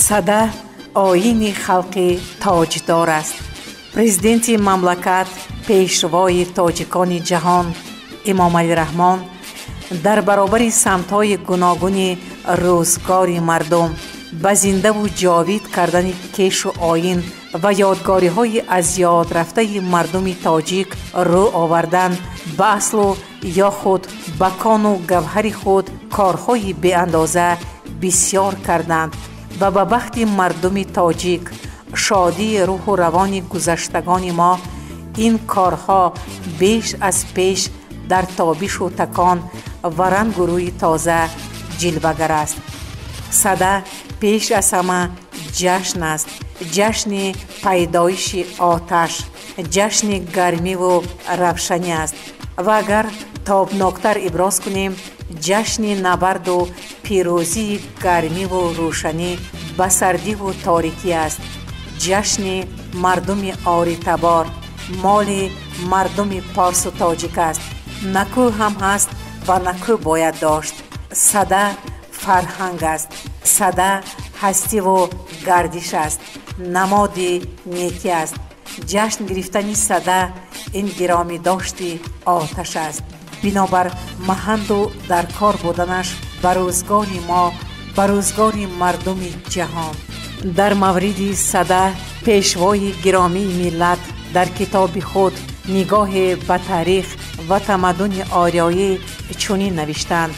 سده آیین خلقی تاجدار است. پرزیدنت مملکت پیشوای تاجیکان جهان امام علی رحمان در برابر سمت‌های گوناگون روزگار مردم به زنده و جاوید کردن کیش و آیین و یادگاری‌های از یاد رفته مردم تاجیک رو آوردن به اصل و یا خود به کان و گوهر خود کارهای به اندازه بسیار کردند و به بخت مردم تاجیک شادی روح و روان گذشتگان ما این کارها بیش از پیش در تابش و تکان و رنگ و روی تازه جلوه‌گر است. سده پیش از همه جشن است، جشن پیدایش آتش، جشن گرمی و روشنی است و اگر تابناکتر ابراز کنیم جشن نبرد و پیروزی گرمی و روشنی به سردی و تاریکی است. جشن مردم آری تبار مال مردم پارس و تاجیک است. نکو هم هست و نکو باید داشت. سده فرهنگ است، سده هستی و گردش است، نماد نیکی است. جشن گرفتنی سده این گرامی داشتی آتش است. بنابر مهند و در کار بودنش به روزگار ما، به روزگار مردم جهان. در مورد سده پیشوای گرامی ملت در کتاب خود نگاه به تاریخ و تمدن آریایی چنین نوشتند: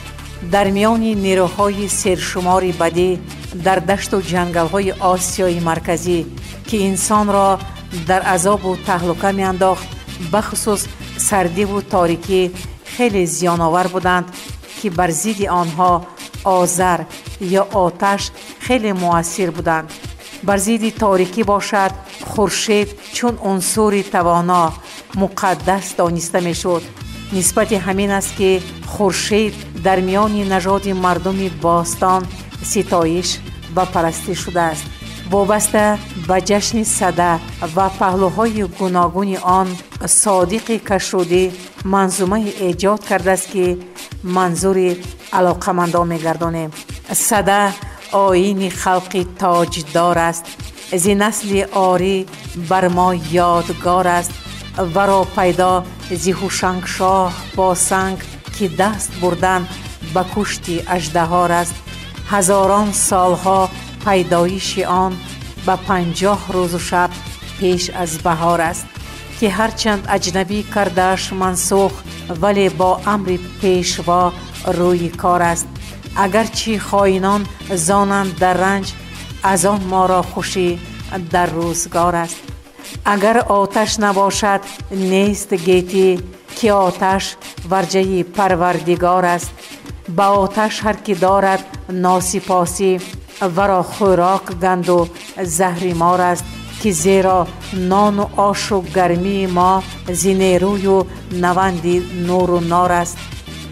در میان نیروهای سرشمار بدی در دشت و جنگل‌های آسیای مرکزی که انسان را در عذاب و تهلکه می‌انداخت، بخصوص سردی و تاریکی خیلی زیان‌آور بودند که بر ضد آنها آذر یا آتش خیلی مؤثر بودند. بر ضد تاریکی باشد خورشید چون عنصر توانا مقدس دانسته میشد. نسبت همین است که خورشید در میان نژاد مردم باستان ستایش و پرستش شده است. وابسته به جشن سده و پهلوهای گوناگون آن صادق کشرودی منظومه ایجاد کرده است که منظور علاقمندان می‌گردانیم. سده آیین خلقی تاجدار است، زی نسل آری بر ما یادگار است. ورا پیدا زی هوشنگ شاه با سنگ که دست بردن به کشت اژدها است. هزاران سالها پیدایش آن به 50 روز و شب پیش از بهار است که هرچند اجنبی کردش منسوخ ولی با امر پیشوا روی کار است. اگرچه خائنان زانند در رنج از آن ما را خوشی در روزگار است. اگر آتش نباشد نیست گیتی که آتش ورجه پروردگار است. با آتش هر کی دارد ناسپاسی ورا خوراک گند و زهر مار است که زیرا نان و آش و گرمی ما زینیروی و نوند نور و نار است.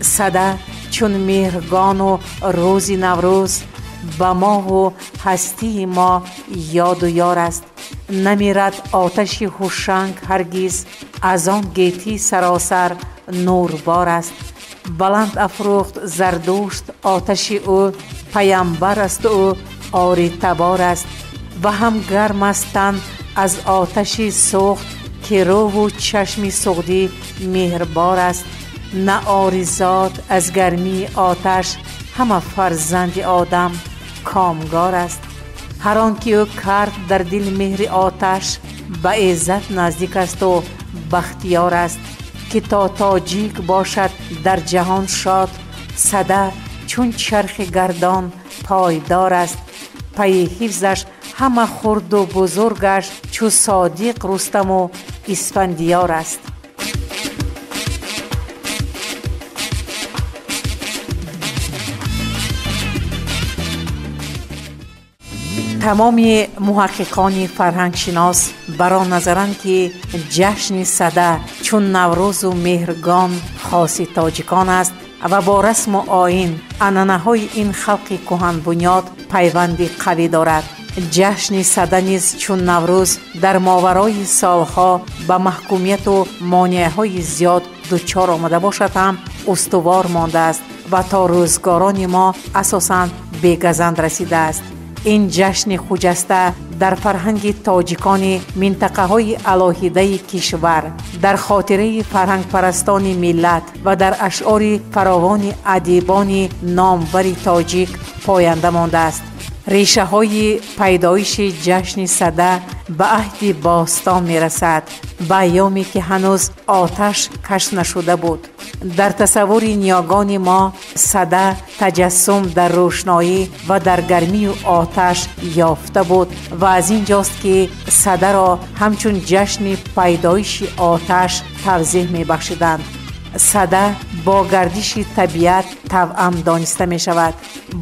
سده چون مهرگان و روز نوروز با ما و هستی ما یاد و یار است. نمیرد آتش هوشنگ هرگز از آن گیتی سراسر نوربار است. بلند افروخت زردوشت آتش او پیامبر است و آری تبار است و هم گرم است تن از آتش سوخت که رو و چشم سوختی مهربار است. نه آریزاد از گرمی آتش همه فرزند آدم کامگار است. هر آن که او کرد در دل مهر آتش به عزت نزدیک است و بختیار است که تا تاجیک باشد در جهان شاد. سده چون چرخ گردان پایدار است. پی حفظش همه خرد و بزرگش چو صادق رستم و اسفندیار است. تمام محققان فرهنگ شناس برا نظرند که جشن سده چون نوروز و مهرگان خاص تاجیکان است و با رسم و آیین عنعنه‌های این خلق کهن بنیاد پیوندی قوی دارد. جشن سده نیز چون نوروز در ماورای سالها به محکومیت و مانع‌های زیاد دچار آمده باشد هم استوار مانده است و تا روزگاران ما اساساً به گزند رسیده است. این جشن خجسته در فرهنگ تاجیکان منطقه‌های علاهیده کشور، در خاطره فرهنگ پرستان ملت و در اشعار فراوان ادیبان نامور تاجیک پاینده مانده است. ریشه های پیدایش جشن سده به عهد باستان می رسد، به ایامی که هنوز آتش کشف نشده بود. در تصور نیاگان ما سده تجسم در روشنایی و در گرمی و آتش یافته بود و از اینجاست که سده را همچون جشن پیدایش آتش توضیح می بخشیدند. سده با گردش طبیعت توأم دانسته می شود.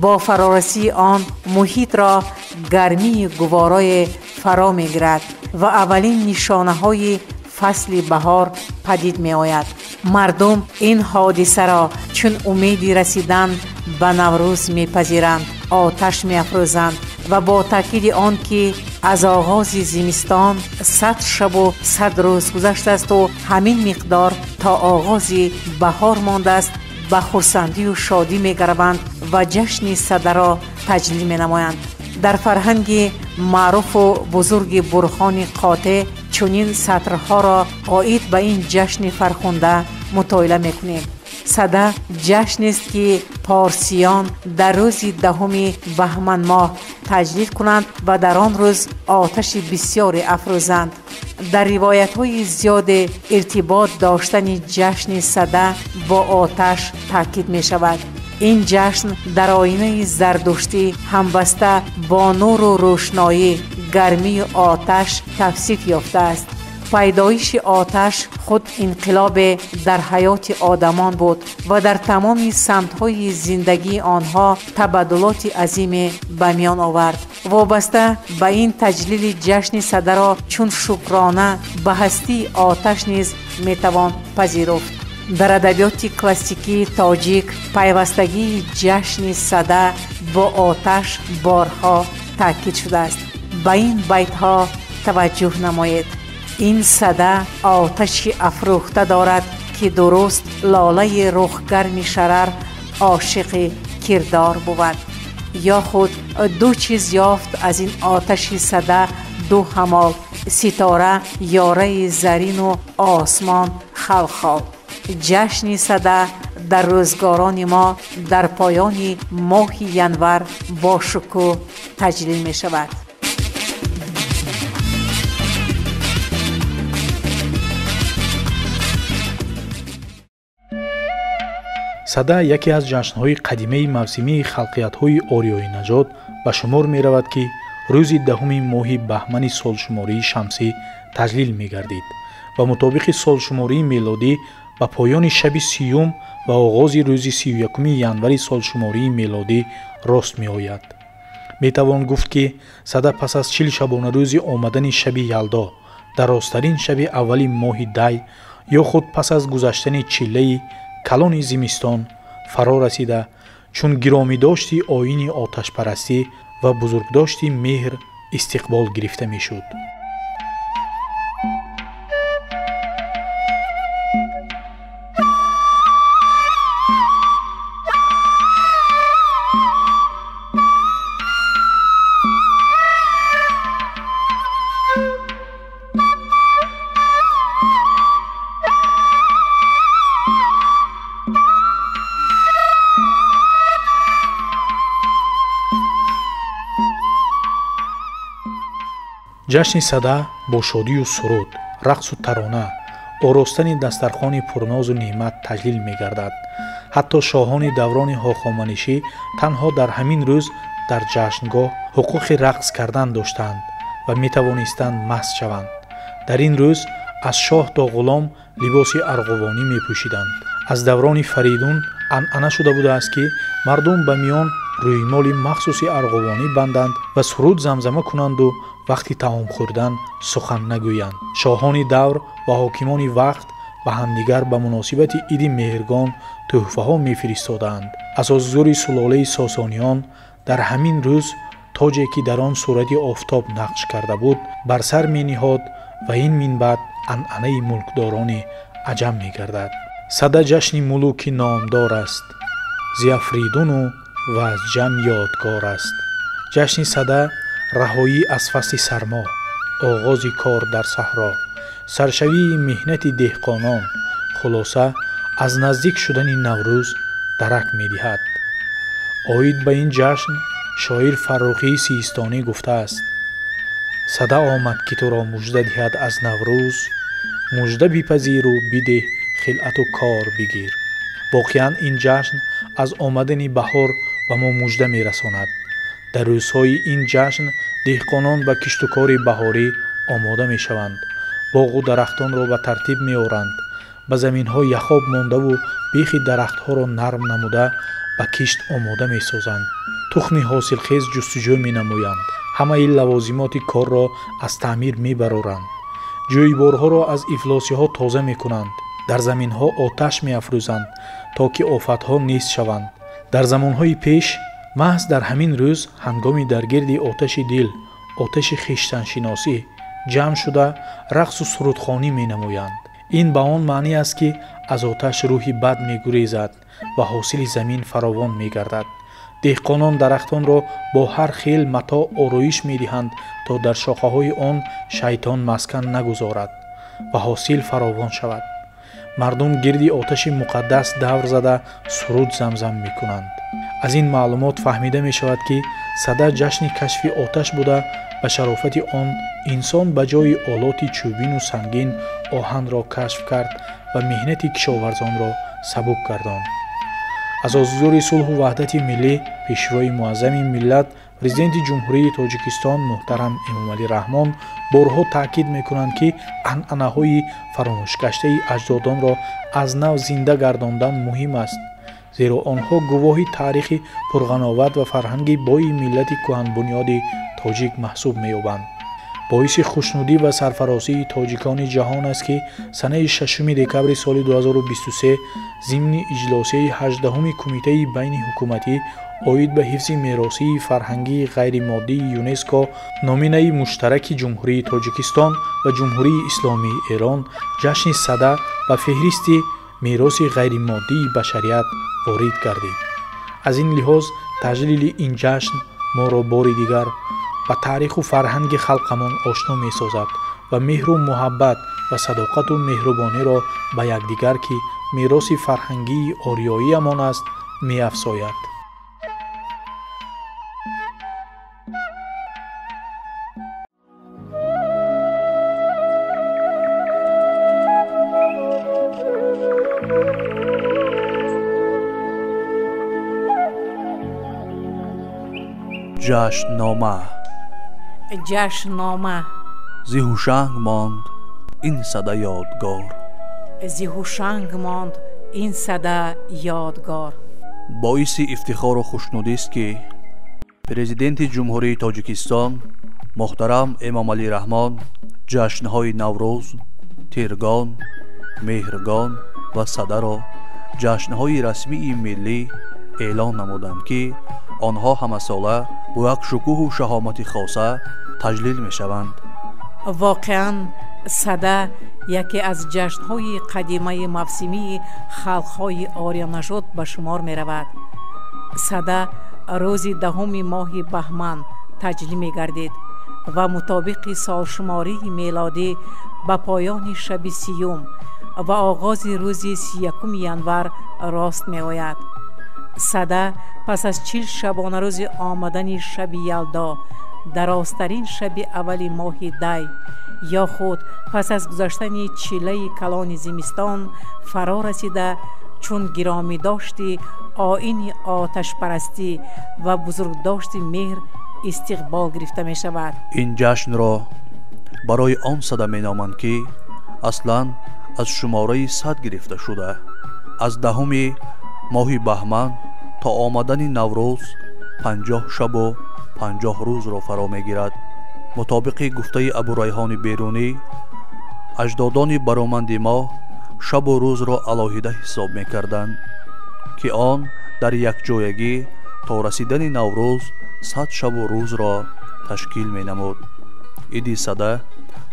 با فرارسی آن محیط را گرمی گوارای فرا می گیرد و اولین نشانه های فصل بهار پدید می آید. مردم این حادثه را چون امیدی رسیدن به نوروز می پذیرند، آتش می افروزند و با تاکید آن که از آغاز زمستان 100 شب و 100 روز گذشته است و همین مقدار تا آغاز بهار مانده است، به خرسندی و شادی می گروند و جشن سده را تجلیل می نمایند. در فرهنگ معروف و بزرگ برخان قاطع چنین سطرها را عاید به این جشن فرخنده مطالعه می کنیم. سده جشن است که پارسیان در روز 10 بهمن ماه تجلیل کنند و در آن روز آتش بسیار افروزند. در روایت‌های زیاد ارتباط داشتن جشن سده با آتش تاکید می شود. این جشن در آیین زردشتی همبسته با نور و روشنایی، گرمی و آتش توصیف یافته است. پیدایش آتش خود انقلاب در حیات آدمان بود و در تمام سمت‌های زندگی آنها تبدلات عظیم به میان آورد. وابسته به این تجلیل جشن سده را چون شکرانه به هستی آتش نیز میتوان پذیرفت. در ادبیات کلاسیکی تاجیک پیوستگی جشن سده با آتش بارها تاکید شده است. به این بیت‌ها توجه نمایید. این سده آتش افروخته دارد که درست لاله رخگرم شرر عاشق کردار بود. یا خود دو چیز یافت از این آتش سده دو همال، ستاره یاره زرین و آسمان خلخال. جشن سده در روزگاران ما در پایان ماه ینور با شکوه تجلیل می شود. сада яке аз ҷашнҳои қадимаи мавсимии халқиятҳои ориёи наҷот ба шумор меравад ки рӯзи 10 моҳи баҳмани солшумории шамсӣ таҷлил мегардид ва мутобиқи солшумории мелодӣ ба поёни шаби 30 ва оғози рӯзи 31 январи солшумории мелодӣ рост меояд. метавон гуфт ки сада пас аз 40 шабона рӯзи омадани шаби ялдо, дарозтарин шаби аввали моҳи дай ё худ пас аз гузаштани чиллаи калони зимистон фаро расида, чун гиромидошти оини оташпарастӣ ва бузургдошти меҳр истиқбол гирифта мешуд. ҷашни сада бо шодию суруд, рақсу тарона, оростани дастархони пурнозу неъмат таҷлил мегардад. ҳатто шоҳони даврони ҳохоманишӣ танҳо дар ҳамин рӯз дар ҷашнгоҳ ҳуқуқи рақс кардан доштанд ва метавонистанд маст шаванд. дар ин рӯз аз шоҳ то ғулом либоси арғувонӣ мепӯшиданд. аз даврони фаридун анъана шуда будааст ки мардум ба миён рӯймоли махсуси арғувонӣ банданд ва суруд замзама кунанду вақти таом хӯрдан сухан нагӯянд. шоҳони давр ва ҳокимони вақт ба ҳамдигар ба муносибати иди меҳргон тӯҳфаҳо мефиристоданд. асосгузори сулолаи сосониён дар ҳамин рӯз тоҷе ки дар он сурати офтоб нақш карда буд бар сар мениҳод ва ин минбаъд анъанаи мулкдорони аҷам мегардад. сада ҷашни мулуки номдор аст, зи афридуну ва аз ҷам ёдгор аст. ҷашни сада раҳоӣ аз фасли сармо, оғози кор дар саҳро, саршавии меҳнати деҳқонон, хулоса аз наздик шудани наврӯз дарак медиҳад. оид ба ин ҷашн шоир Фаррухии Сиистонӣ гуфтааст: сада омад ки туро мужда диҳад аз наврӯз, мужда бипазиру бидеҳ хилъату кор бигир. воқеан ин ҷашн аз омадани баҳор ба мо мужда мерасонад. дар рӯзҳои ин ҷашн деҳқонон ба киштукори баҳорӣ омода мешаванд, боғу дарахтонро ба тартиб меоранд, ба заминҳо яхоб мондаву бехи дарахтҳоро нарм намуда ба кишт омода месозанд, тухми ҳосилхез ҷустуҷӯ менамоянд, ҳамаи лавозимоти корро аз таъмир мебароранд, ҷӯйборҳоро аз ифлосиҳо тоза мекунанд, дар заминҳо оташ меафрӯзанд, то ки офатҳо нест шаванд. дар замонҳои пеш маҳз дар ҳамин рӯз ҳангоми дар гирди оташи дил, оташи хиштаншиносӣ ҷамъ шуда рақсу сурудхонӣ менамоянд. ин ба он маънӣ аст ки аз оташ рӯҳи бад мегурезад ва ҳосили замин фаровон мегардад. деҳқонон дарахтонро бо ҳар хел матоъ ороиш медиҳанд, то дар шохаҳои он шайтон маскан нагузорад ва ҳосил фаровон шавад. мардум гирди оташи муқаддас давр зада суруд замзам мекунанд. аз ин маълумот фаҳмида мешавад ки сада ҷашни кашфи оташ буда, ба шарофати он инсон ба ҷои олоти чӯбину сангин оҳанро кашф кард ва меҳнати кишоварзонро сабук гардонд. азозгузори сулҳу ваҳдати миллӣ, пешрои муаззами миллат, президенти ҷумҳурии Тоҷикистон муҳтарам Эмомалӣ Раҳмон борҳо таъкид мекунанд ки анъанаҳои фаромӯшгаштаи аҷдодонро аз нав зинда гардондан муҳим аст, зеро онҳо гувоҳи таърихи пурғановат ва фарҳанги бои миллати кӯҳанбунёди тоҷик маҳсуб меёбанд. боиси хушнудӣ ва сарфаросии тоҷикони ҷаҳон аст ки санаи 6 декабри соли 2023 зимни иҷлосияи 18-уми кумитаи байни ҳукуматӣ оид ба ҳифзи меросии фарҳангии ғайримоддии ЮНЕСКО номинаи муштараки ҷумҳурии Тоҷикистон ва ҷумҳурии Исломии Эрон ҷашни сада ба феҳристи мероси ғайримоддии башарият ворид гардид. аз ин лиҳоз таҷлили ин ҷашн моро бори дигар ба таъриху фарҳанги халқамон ошно месозад ва меҳру муҳаббат ва садоқату меҳрубониро ба якдигар ки мероси фарҳангии ориёиамон аст меафзояд. ҷашннома ҷашннома зи ҳушанг монд ин сада ёдгор, зи ҳушанг монд ин сада ёдгор. боиси ифтихору хушнудист ки президенти ҷумҳурии Тоҷикистон муҳтарам Эмомалӣ Раҳмон ҷашнҳои Наврӯз, Тиргон, Меҳргон ва Садаро ҷашнҳои расмии миллӣ эълон намуданд ки онҳо ҳамасола бо як шукӯҳу шаҳомати хоса таҷлил мешаванд. воқеан сада яке аз ҷашнҳои қадимаи мавсимии халқҳои орионажод ба шумор меравад. сада рӯзи 10 моҳи баҳман таҷлил мегардид ва мутобиқи солшумории мелодӣ ба поёни шаби 30 ва оғози рӯзи 31 январ рост меояд. сада пас аз 40 шабонарӯзи омадани шаби ялдо, дарозтарин шаби аввали моҳи дай, ё худ пас аз гузаштани чилаи калони зимистон фаро расида, чун гиромидошти оини оташпарастӣ ва бузургдошти меҳр истиқбол гирифта мешавад. ин ҷашнро барои он сада меноманд ки аслан аз шумораи 100 гирифта шуда, аз 10 моҳи баҳман то омадани Наврӯз 50 шабу 50 рӯзро фаро мегирад. мутобиқи гуфтаи Абурайҳони Берунӣ, аҷдодони бароманди мо шабу рӯзро алоҳида ҳисоб мекарданд ки он дар якҷоягӣ то расидани Наврӯз 100 шабу рӯзро ташкил менамуд. иди сада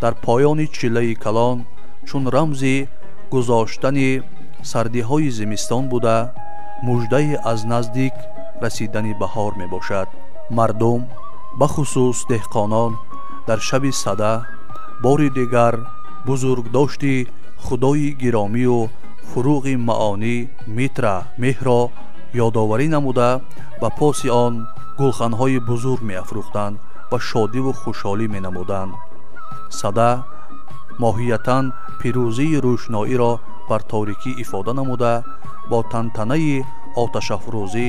дар поёни чиллаи калон чун рамзи гузоштани сардиҳои зимистон буда, муждае аз наздик расидани баҳор мебошад. мардум бахусус деҳқонон дар шаби сада бори дигар бузургдошти худои гиромию фуруғи маонӣ митра меҳро ёдоварӣ намуда ба поси он гулханҳои бузург меафрӯхтанд ва шодиву хушҳолӣ менамуданд. сада моҳиятан пирӯзии рӯшноиро бар торикӣ ифода намуда бо тантанаи оташафрӯзӣ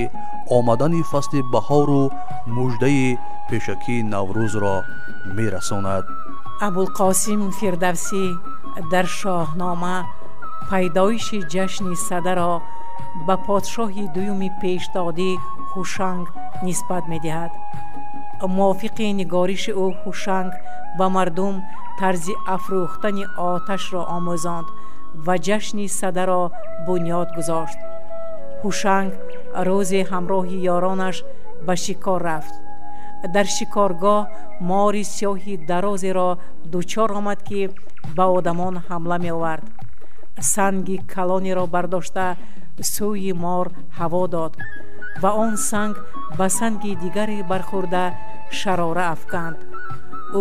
омадани фасли баҳору муждаи пешакии наврӯзро мерасонад. абулқосим фирдавсӣ дар шоҳнома пайдоиши ҷашни садаро ба подшоҳи дуюми пешдодӣ ҳушанг нисбат медиҳад. мувофиқи нигориши ӯ ҳушанг ба мардум тарзи афрӯхтани оташро омӯзонд ва ҷашни садаро бунёд гузошт. ҳушанг рӯзе ҳамроҳи ёронаш ба шикор рафт. дар шикоргоҳ мори сиёҳи дарозеро дучор омад ки ба одамон ҳамла меовард. санги калонеро бардошта сӯи мор ҳаво дод ва он санг ба санги дигаре бархӯрда шарора афканд.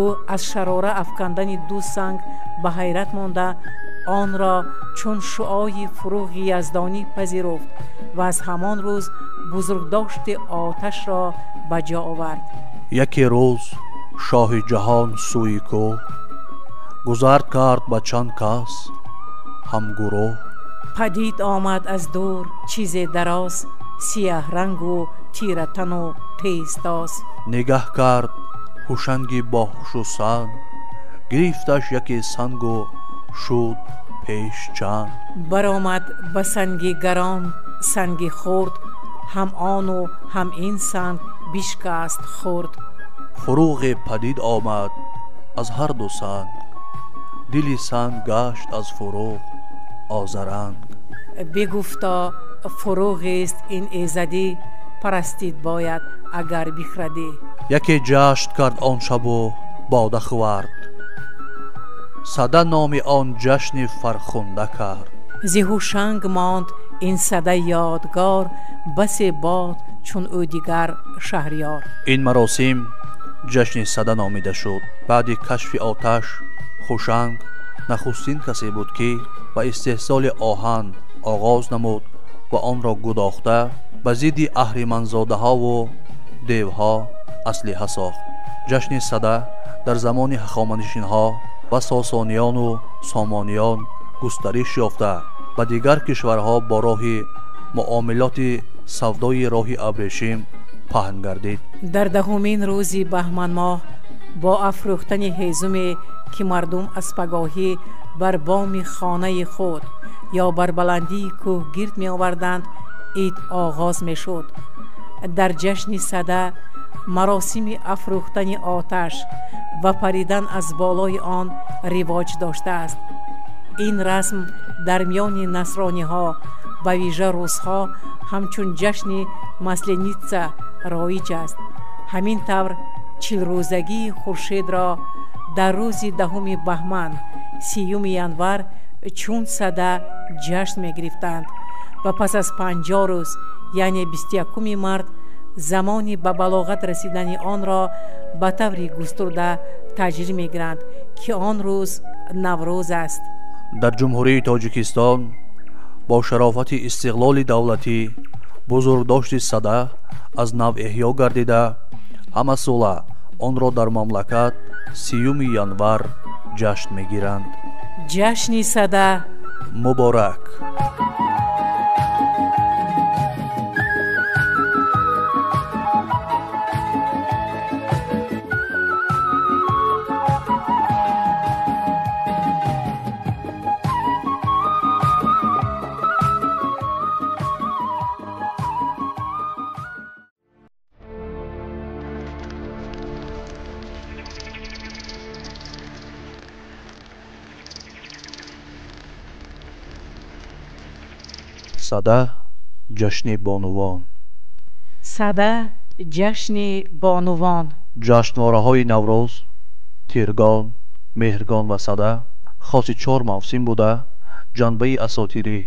ӯ аз шарора афкандани ду санг ба ҳайрат монда онро чун шуои фуруғи яздонӣ пазируфт ва аз ҳамон рӯз бузургдошти оташро ба ҷо овард. яке рӯз шоҳи ҷаҳон сӯи кӯҳ гузард кард ба чанд кас ҳамгурӯҳ. падид омад аз дур чизе дароз, сияҳрангу тиратану тезтоз. нигаҳ кард ҳушанги боҳушу сан, гирифташ яке сангу шуд пеш чанд. баромад ба санги гарон санги хурд, ҳам ону ҳам ин санг бишкаст хурд. фуруғе падид омад аз ҳар ду санг, дили санг гашт аз фуруғ озаранг. бигуфто фуруғест ин эзадӣ, парастид бояд агар бихрадӣ. яке ҷашн кард он шабу бода хӯард, сада номи он ҷашни фархунда кард. зи ҳушанг монд ин сада ёдгор, басе бод чун ӯ дигар шаҳрёр. ин маросим ҷашни сада номида шуд. баъди кашфи оташ ҳушанг нахустин касе буд ки ба истеҳсоли оҳан оғоз намуд ва онро гудохта ба зидди аҳриманзодаҳову девҳо аслиҳа сохт. ҷашни сада дар замони ҳахоманишинҳо ва сосониону сомониён густариш ёфта ба дигар кишварҳо бо роҳи муомилоти савдои роҳи абрешим паҳн гардид. дар даҳумин рӯзи баҳманмоҳ бо афрӯхтани ҳезуме ки мардум аз пагоҳӣ бар боми хонаи худ ё бар баландии кӯҳ гирд меоварданд, ид оғоз мешуд. дар ҷашни сада маросими афрӯхтани оташ ва паридан аз болои он ривоҷ доштааст. ин расм дар миёни насрониҳо ба вижа рӯсҳо ҳамчун ҷашни масленитса роиҷ аст. ҳамин тавр чилрӯзагии хуршедро дар рӯзи 10 баҳман 30 январ чун сада ҷашн мегирифтанд ва пас аз 50 рӯз яъне 21 март замони ба балоғат расидани онро ба таври густурда таҷрӣ мегиранд ки он рӯз наврӯз аст. дар ҷумҳурии тоҷикистон бо шарофати истиқлоли давлатӣ бузургдошти сада аз нав эҳё гардида ҳамасола онро дар мамлакат 30 январ ҷашн мегиранд. ҷашни сада муборак. сада ҷашни бонувон. сада ҷашни бонувон. ҷашнвораҳои наврӯз, тиргон, меҳргон ва сада хоси 4 мавсим буда ҷанбаи асотирӣ,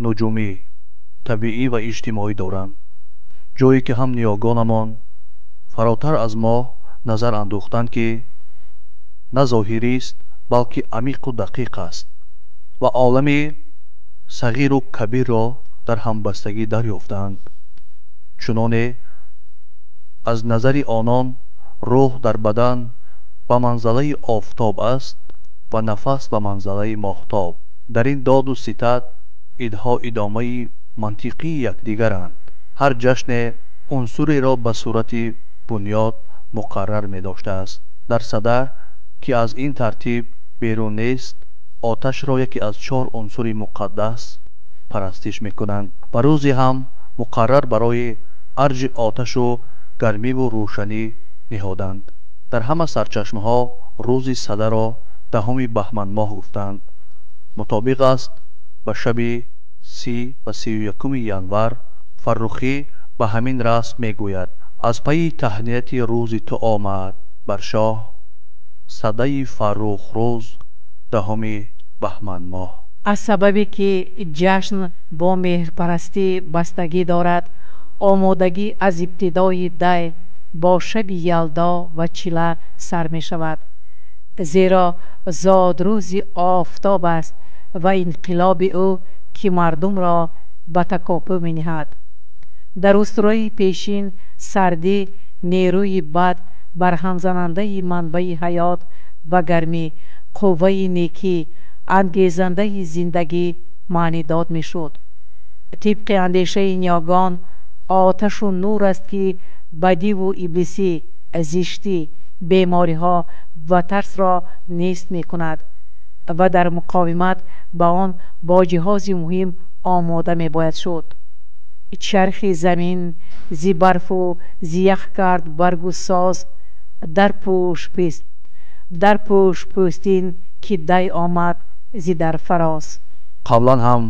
нуҷумӣ, табиӣ ва иҷтимоӣ доранд. ҷое ки ҳам ниёгонамон фаротар аз моҳ назар андохтанд ки на зоҳирист, балки амиқу дақиқ аст ва олами сағиру кабирро дар ҳамбастагӣ дарёфтанд. чуноне аз назари онон рӯҳ дар бадан ба манзалаи офтоб аст ва нафас ба манзалаи моҳтоб. дар ин доду ситат идҳо идомаи мантиқии якдигаранд. ҳар ҷашне унсуреро ба сурати бунёд муқаррар медоштааст. дар сада ки аз ин тартиб берун нест, оташро яке аз 4 унсури муқаддас парастиш мекунанд. ба рӯзе ҳам муқаррар барои арҷи оташу гармиву рӯшанӣ ниҳоданд. дар ҳама сарчашмаҳо рӯзи садаро 10 баҳманмоҳ гуфтанд. мутобиқ аст ба шаби 30 ва 31 январ. фаррухӣ ба ҳамин расм мегӯяд: аз пайи таҳнияти рӯзи ту омад бар шоҳ садаи фаррухрӯз 10 баҳманмоҳ. аз сабабе ки ҷашн бо меҳрпарастӣ бастагӣ дорад, омодагӣ аз ибтидои дай бо шаби ялдо ва чила сар мешавад, зеро зодрӯзи офтоб аст ва инқилоби ӯ ки мардумро ба такопӯ мениҳад. дар устурои пешин сардӣ нерӯи бад, барҳамзанандаи манбаи ҳаёт ва гармӣ, қувваи некӣ, ангезандаи зиндагӣ маънӣ дод мешуд. тибқи андешаи ниёгон, оташу нур аст ки бадиву иблисӣ, зиштӣ, бемориҳо ва тарсро нест мекунад ва дар муқовимат ба он бо ҷиҳози муҳим омода мебояд шуд. чархи замин зи барфу зи ях кард баргу соз, дарпӯш пӯстин ки дай омад зи дар фароз. қаблан ҳам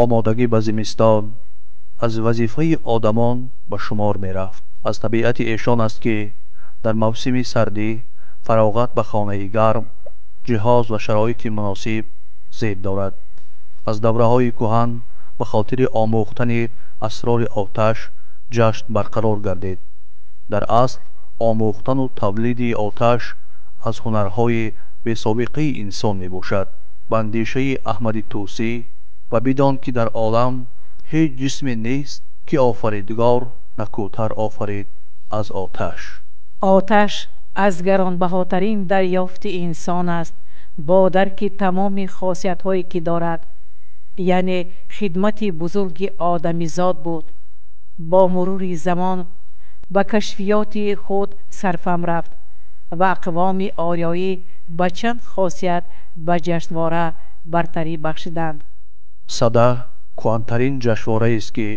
омодагӣ ба зимистон аз вазифаи одамон ба шумор мерафт. аз табиати эшон аст ки дар мавсими сардӣ фароғат ба хонаи гарм, ҷиҳоз ва шароити муносиб зеб дорад. аз давраҳои кӯҳан ба хотири омӯхтани асрори оташ ҷашн барқарор гардид. дар асл омӯхтану тавлиди оташ аз ҳунарҳои бесобиқаи инсон мебошад. ба андешаи аҳмади тӯсӣ ва бидон ки дар олам ҳеҷ ҷисме нест ки офаридгор накӯтар офарид аз оташ. оташ аз гаронбаҳотарин дарёфти инсон аст, бо дарки тамоми хосиятҳое ки дорад, яъне хидмати бузурги одамизод буд. бо мурури замон ба кашфиёти худ сарфам рафт ва ақвоми орёӣ ба чанд хосият ба ҷашнвора бартарӣ бахшиданд. сада кӯҳантарин ҷашнвораест ки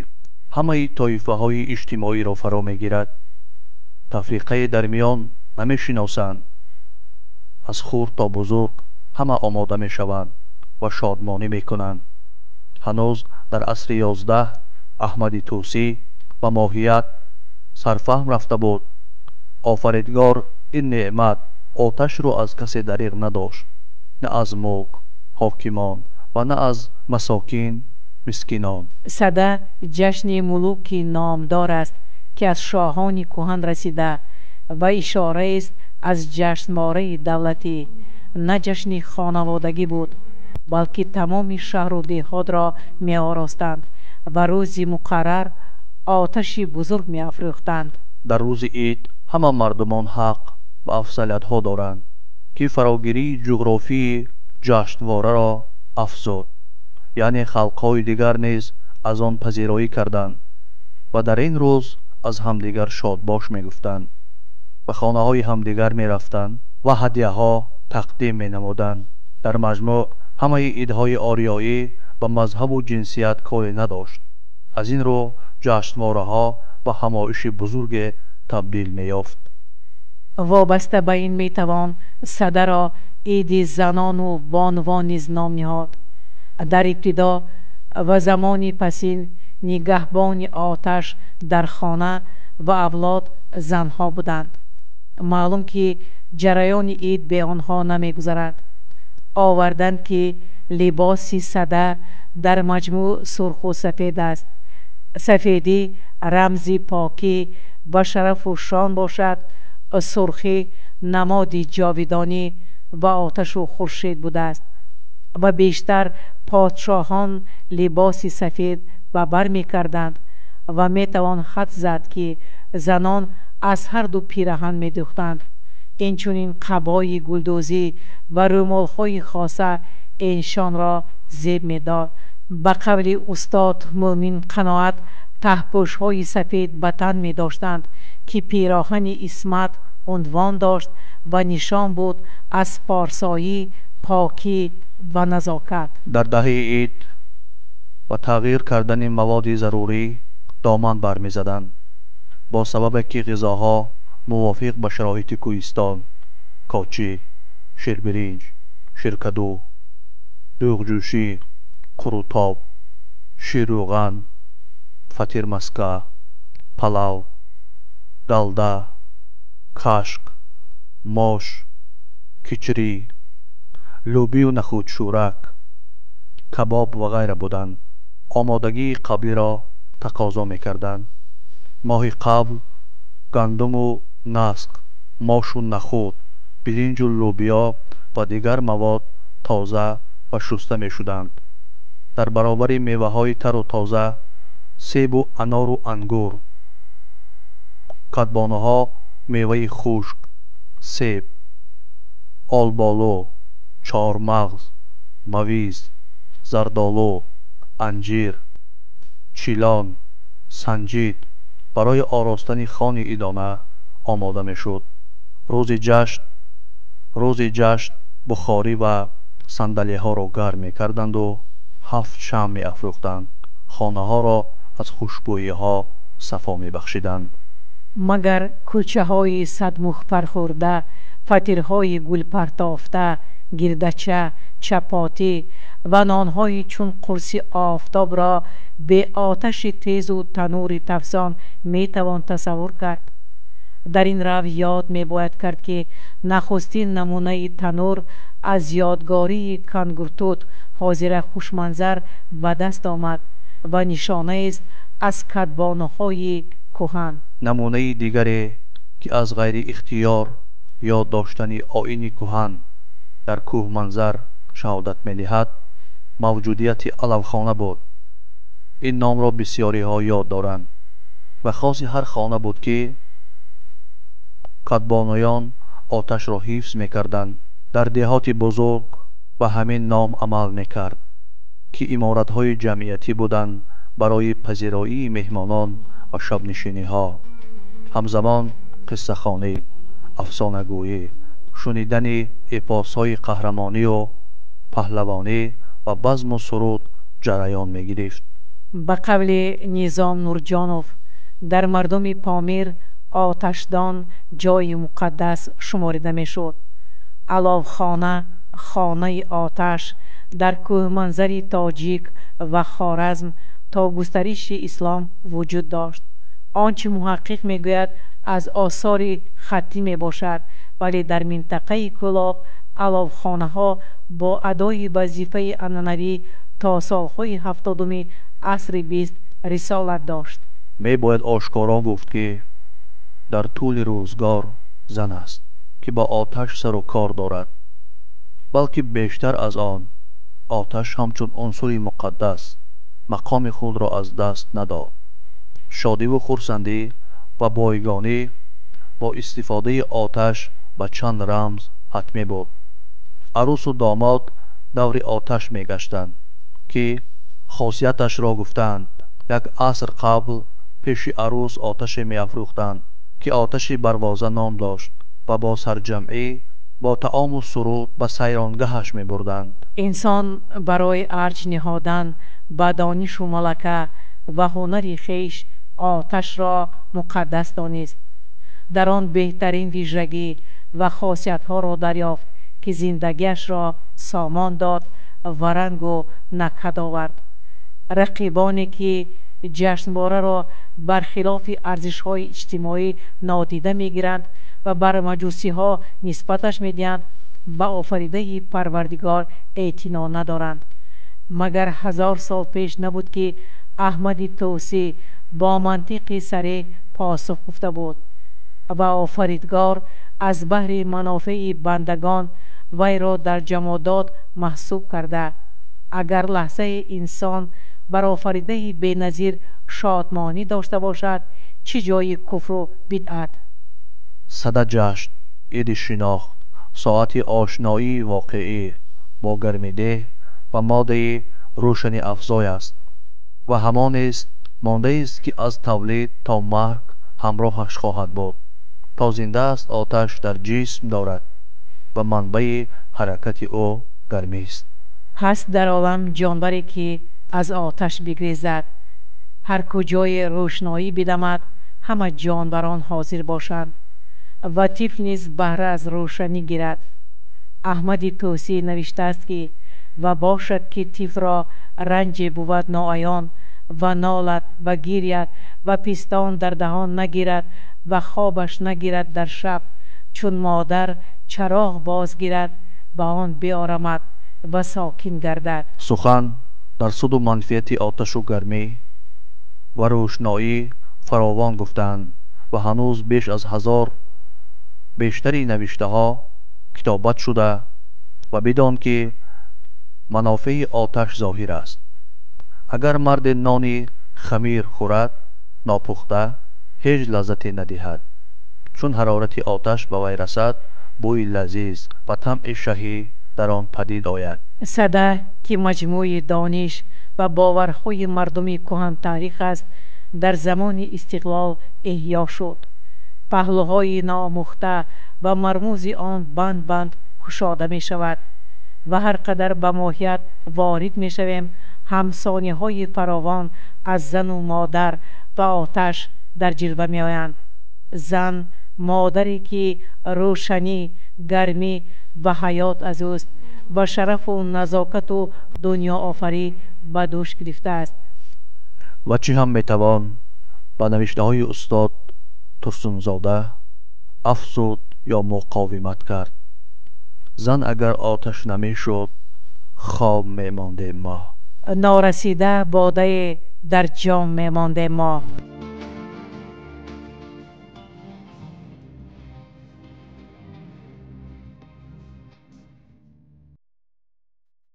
ҳамаи тоифаҳои иҷтимоиро фаро мегирад. тафриқае дар миён намешиносанд. аз хурд то бузург ҳама омода мешаванд ва шодмонӣ мекунанд. ҳанӯз дар асри 11 аҳмади тӯсӣ ба моҳият сарфаҳм рафта буд. офаридгор ин неъмат оташро аз касе дариғ надошт, на аз мулк ҳокимон ва на аз масокин мискинон. сада ҷашни мулуки номдор аст ки аз шоҳони кӯҳан расида ва ишораест аз ҷашнвораи давлатӣ, на ҷашни хонаводагӣ буд, балки тамоми шаҳру деҳотро меоростанд ва рӯзи муқаррар оташи бузург меафрӯхтанд. дар рӯзи ид ҳама мардумон ҳақ ба афзалиятҳо доранд ки фарогирии ҷуғрофии ҷашнвораро афзуд, яъне халқҳои дигар низ аз он пазироӣ карданд ва дар ин рӯз аз ҳамдигар шодбош мегуфтанд, ба хонаҳои ҳамдигар мерафтанд ва ҳадияҳо тақдим менамуданд. дар маҷмӯъ ҳамаи идҳои ориёӣ ба мазҳабу ҷинсият коре надошт. аз ин рӯ ҷашнвораҳо ба ҳамоиши бузурге табдил меёфт. вобаста ба ин метавон садаро иди занону бонувон низ ном ниҳод. дар ибтидо ва замони пасин нигаҳбони оташ дар хона ва авлод занҳо буданд. маълум ки ҷараёни ид бе онҳо намегузарад. оварданд ки либоси сада дар маҷмӯъ сурху сафед аст. сафедӣ рамзи покӣ ва шарафу шон бошад. سرخی نمادی جاویدانی و آتش و خورشید بوده است و بیشتر پادشاهان لباس سفید و بر می کردند و می توان حد زد که زنان از هر دو پیراهن می دوختند. اینچنین قبای گلدوزی و رومال‌های خاصه اینشان را زیب می داد. به قول استاد مومن قناعت تهپوش‌های سفید به تن می داشتند که پیراهن عصمت عنوان داشت و نشان بود از پارسایی، پاکی و نزاکت. در دهه عید و تغییر کردن مواد ضروری دامن برمی‌زدند با سبب که غذاها موافق به شرایط کوهستان، کاچی، شیربرنج، شیرکدو، دوغجوشی، قروتاب، شیروغن، فطیر مسکه، پلاو، دالدا، کاشک، ماش، کچری، لوبی و نخود شورک، کباب و غیره بودند. آمادگی قبلی را تقاضا می‌کردند. ماه قبل گندم و نسک، ماش و نخود، برنج و لوبیا و دیگر مواد تازه و شسته می‌شدند. در برابر میوه‌های تر و تازه، سیب و انار و انگور، کدبانه‌ها، میوه خشک، سیب، آلبالو، چهارمغز، مویز، زردآلو، انجیر، چیلان، سنجید برای آراستن خوان عیدانه آماده می‌شد. روز جشن بخاری و صندلی‌ها را گرم می‌کردند و 7 شمع می‌افروختند. خانه‌ها را از خوشبویی‌ها صفا می‌بخشیدند. مگر کوچه‌های صدمخ پرخورده، فطیرهای گل پرتافته، گردچه، چپاتی و نان‌های چون قرص آفتاب را به آتش تیز و تنور تفسان می‌توان تصور کرد. در این رو یاد می‌باید کرد که نخستین نمونه تنور از یادگاری کنگرتوت حاضر خوشمنظر به دست آمد و نشانه است از کدبانه‌های کهن. نمونه دیگری که از غیر اختیار یاد داشتن آیین کهن در کوه منظر شهادت می‌دهد، موجودیت علوخانه بود. این نام را بسیاری ها یاد دارند و خاص هر خانه بود که کدبانویان آتش را حفظ می‌کردند. در دهات بزرگ و همین نام عمل می‌کرد که عمارت‌های جمعیتی بودند برای پذیرایی مهمانان و شب‌نشینی‌ها. همزمان قصه‌خوانی، افسانه‌گویی، شنیدن اپوس‌های قهرمانی و پهلوانی و بزم و سرود جریان می‌گرفت. به قول نظام نورجانوف، در مردم پامیر آتشدان جای مقدس شماریده میشد. علوخانه، خانه آتش، در کوه منظر تاجیک و خوارزم تا گسترش اسلام وجود داشت. آنچه محقق میگوید از آثار خطی می باشد، ولی در منطقه کلاب علوخانه ها با ادای وظیفه عنعنوی تا سالهای 70 عصر 20 رسالت داشت. می باید آشکارا گفت که در طول روزگار زن است که با آتش سر و کار دارد، بلکه بیشتر از آن آتش همچون عنصر مقدس مقام خود را از دست نداد. شادی و خرسندی و بایگانی با استفاده آتش به چند رمز حتمی بود. عروس و داماد دور آتش می گشتند که خاصیتش را گفتند. یک عصر قبل پیش عروس آتش می افروختند که آتش بروازه نام داشت و با سرجمعی با طعام و سرود به سیرانگهش می بردند. انسان برای ارج نهادن به دانش و ملکه و هنر خویش آتش را مقدس دانست. در آن بهترین ویژگی و خاصیت‌ها را دریافت که زندگیش را سامان داد و رنگ و نکهت آورد. رقیبانی که جشنواره را برخلاف ارزش‌های اجتماعی نادیده می‌گیرند و بر مجوسی‌ها نسبتش می‌دهند، به آفریده پروردگار اعتنا ندارند. مگر 1000 سال پیش نبود که احمد توسی با منطق سریع پاسخ گفته بود: و آفریدگار از بهر منافع بندگان وی را در جمادات محسوب کرده. اگر لحظه انسان بر آفریده بینظیر شادمانی داشته باشد، چه جای کفر و بدعت؟ صد جشن، عید شناخت، ساعت آشنایی واقعی با گرمیده و ماده روشنی افزای است و همان است مانده است که از تولید تا مرگ همراهش خواهد بود. تا زنده است آتش در جسم دارد و منبع حرکت او گرمی است. هست در عالم جانوری که از آتش بگریزد. هر کجای روشنایی بدمد همه جانوران حاضر باشند و طفل نیز بهره از روشنی گیرد. احمد توسی نوشته است که و باشد که طفل را رنج بود ناعیان و نالد و گیرید و پستان در دهان نگیرد و خوابش نگیرد در شب، چون مادر چراغ باز گیرد با آن بیارمد و ساکن گردد. سخن در سود و منفیت آتش و گرمی و روشنایی فراوان گفتند و هنوز بیش از 1000 بیشتری نوشته ها کتابت شده و بدان که منافع آتش ظاهر است. اگر مرد نان خمیر خورد ناپخته هیچ لذتی ندهد، چون حرارت آتش به وی رسد بوی لذیذ و طعم شهی در آن پدید آید. صده که مجموع دانش و باورهای مردمی کهن تاریخ است، در زمان استقلال احیا شد. پهلوهای نامخته و مرموز آن بند بند گشاده می شود و هر قدر به ماهیت وارد می شویم همسانه های فراوان از زن و مادر و آتش در جلوه می آیند. زن مادری که روشنی، گرمی و حیات از اوست و شرف و نزاکت و دنیا آفری به دوش گرفته است. و چی هم میتوان با نوشته های استاد ترسونزاده افزود یا مقاومت کرد؟ زن اگر آتش نمی شد خواب می مانده ما، نارسیده باده در جام می مانده ما.